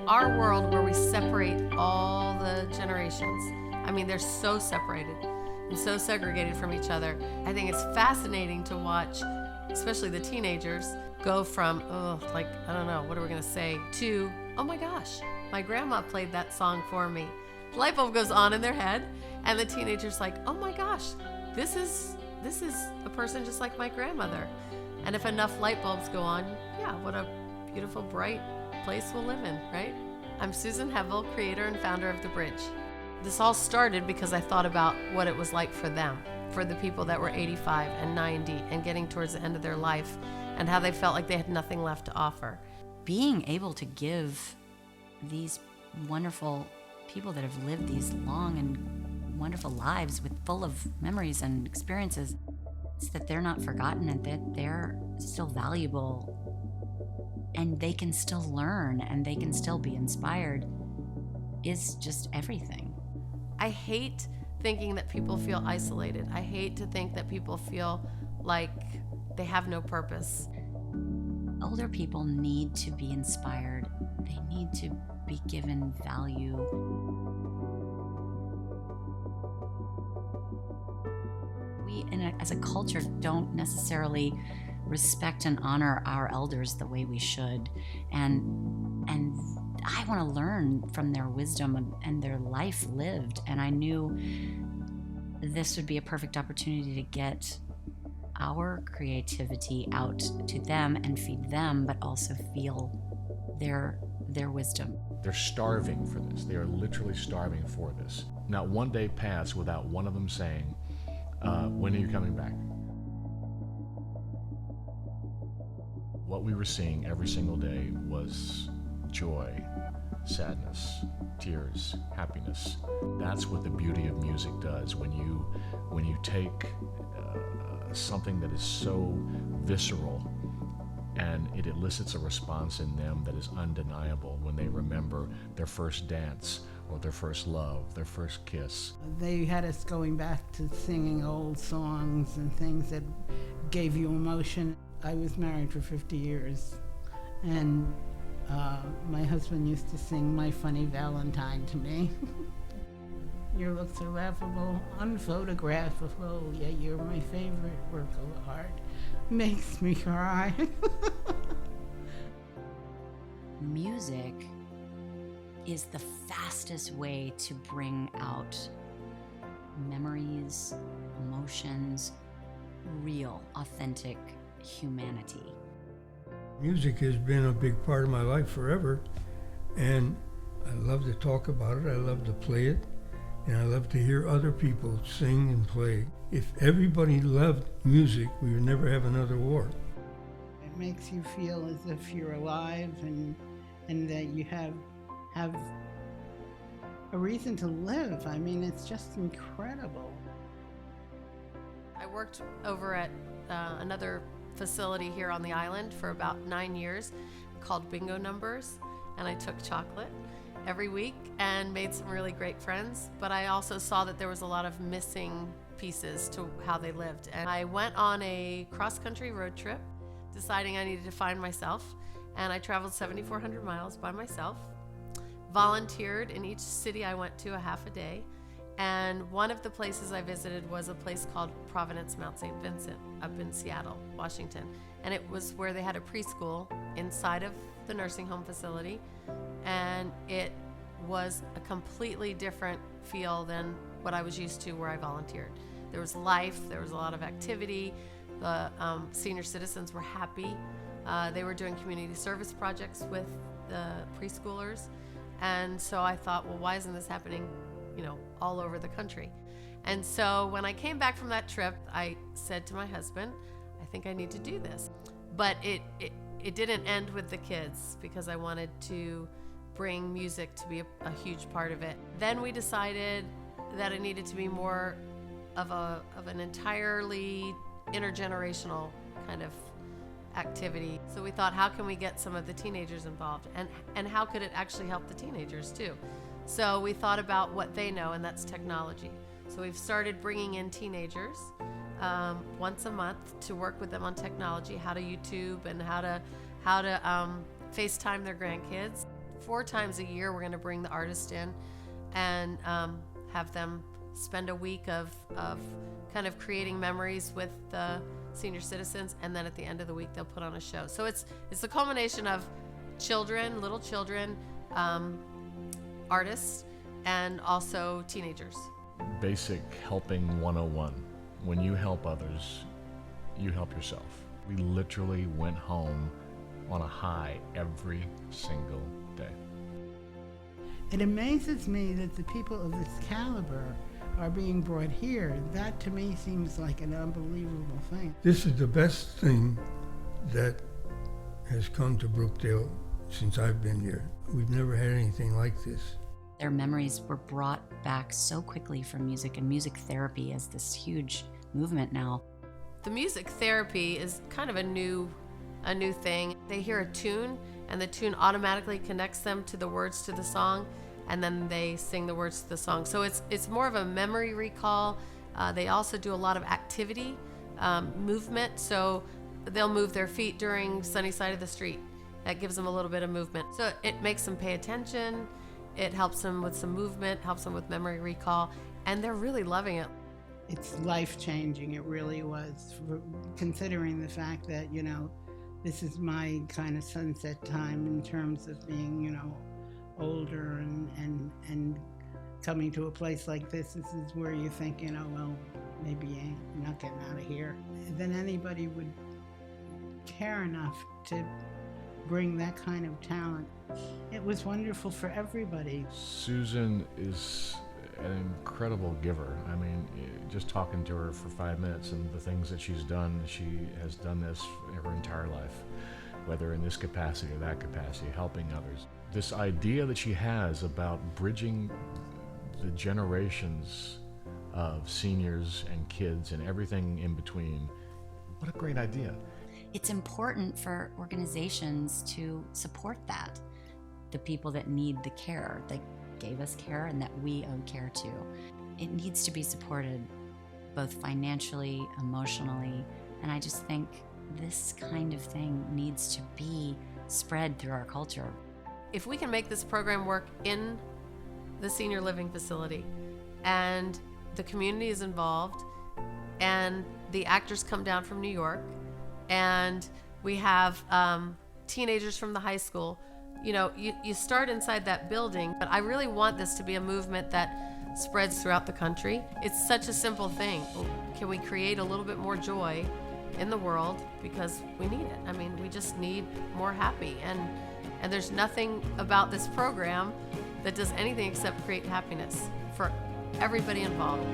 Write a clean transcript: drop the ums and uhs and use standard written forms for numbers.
our world where we separate all the generations, I mean, they're so separated and so segregated from each other. I think it's fascinating to watch, especially the teenagers, go from, oh, like, I don't know, what are we gonna say, to, oh my gosh, my grandma played that song for me. The light bulb goes on in their head, and the teenager's like, oh my gosh, this is a person just like my grandmother. And if enough light bulbs go on, yeah, what a beautiful, bright place we'll live in, right? I'm Susan Hevel, creator and founder of The Bridge. This all started because I thought about what it was like for them, for the people that were 85 and 90 and getting towards the end of their life, and how they felt like they had nothing left to offer. Being able to give these wonderful people that have lived these long and wonderful lives with full of memories and experiences, is that they're not forgotten and that they're still valuable and they can still learn and they can still be inspired is just everything. I hate thinking that people feel isolated. I hate to think that people feel like they have no purpose. Older people need to be inspired. They need to be given value. We, as a culture, don't necessarily respect and honor our elders the way we should. And I want to learn from their wisdom and their life lived. And I knew this would be a perfect opportunity to get our creativity out to them and feed them, but also feel their wisdom. They're starving for this. They are literally starving for this. Not one day passed without one of them saying, when are you coming back? What we were seeing every single day was joy, sadness, tears, happiness. That's what the beauty of music does. When you take something that is so visceral and it elicits a response in them that is undeniable when they remember their first dance or their first love, their first kiss. They had us going back to singing old songs and things that gave you emotion. I was married for 50 years, and my husband used to sing My Funny Valentine to me. Your looks are laughable, unphotographable, yet you're my favorite work of art. Makes me cry. Music is the fastest way to bring out memories, emotions, real, authentic humanity. Music has been a big part of my life forever, and I love to talk about it, I love to play it, and I love to hear other people sing and play. If everybody loved music, we would never have another war. It makes you feel as if you're alive and that you have a reason to live. I mean, it's just incredible. I worked over at another facility here on the island for about 9 years called Bingo Numbers, and I took chocolate every week and made some really great friends, but I also saw that there was a lot of missing pieces to how they lived. And I went on a cross-country road trip, deciding I needed to find myself, and I traveled 7,400 miles by myself, volunteered in each city I went to a half a day, and one of the places I visited was a place called Providence Mount St. Vincent up in Seattle, Washington. And it was where they had a preschool inside of the nursing home facility. And it was a completely different feel than what I was used to where I volunteered. There was life, there was a lot of activity. The senior citizens were happy. They were doing community service projects with the preschoolers. And so I thought, well, why isn't this happening, all over the country? And so when I came back from that trip, I said to my husband, I think I need to do this. But it didn't end with the kids, because I wanted to bring music to be a huge part of it. Then we decided that it needed to be more of an entirely intergenerational kind of activity. So we thought, how can we get some of the teenagers involved? And how could it actually help the teenagers too? So we thought about what they know, and that's technology. So we've started bringing in teenagers once a month to work with them on technology, how to YouTube and how to FaceTime their grandkids. 4 times a year, we're going to bring the artist in and have them spend a week of kind of creating memories with the senior citizens, and then at the end of the week they'll put on a show. So it's the culmination of children, little children, artists, and also teenagers. Basic helping 101. When you help others, you help yourself. We literally went home on a high every single day. It amazes me that the people of this caliber are being brought here. That to me seems like an unbelievable thing. This is the best thing that has come to Brookdale since I've been here. We've never had anything like this. Their memories were brought back so quickly from music, and music therapy is this huge movement now. The music therapy is kind of a new thing. They hear a tune, and the tune automatically connects them to the words to the song, and then they sing the words to the song. So it's more of a memory recall. They also do a lot of activity, movement. So they'll move their feet during Sunny Side of the Street. That gives them a little bit of movement. So it makes them pay attention. It helps them with some movement, helps them with memory recall, and they're really loving it. It's life-changing, it really was, considering the fact that, you know, this is my kind of sunset time in terms of being, you know, older and coming to a place like this. This is where you think, you know, well, maybe you're not getting out of here. Then anybody would care enough to bring that kind of talent. It was wonderful for everybody. Susan is an incredible giver. I mean, just talking to her for 5 minutes and the things that she's done, she has done this her entire life, whether in this capacity or that capacity, helping others. This idea that she has about bridging the generations of seniors and kids and everything in between, what a great idea. It's important for organizations to support that. The people that need the care, that gave us care and that we owe care to. It needs to be supported both financially, emotionally, and I just think this kind of thing needs to be spread through our culture. If we can make this program work in the senior living facility and the community is involved and the actors come down from New York and we have teenagers from the high school, you know, you start inside that building, but I really want this to be a movement that spreads throughout the country. It's such a simple thing. Can we create a little bit more joy in the world, because we need it? I mean, we just need more happy, and there's nothing about this program that does anything except create happiness for everybody involved.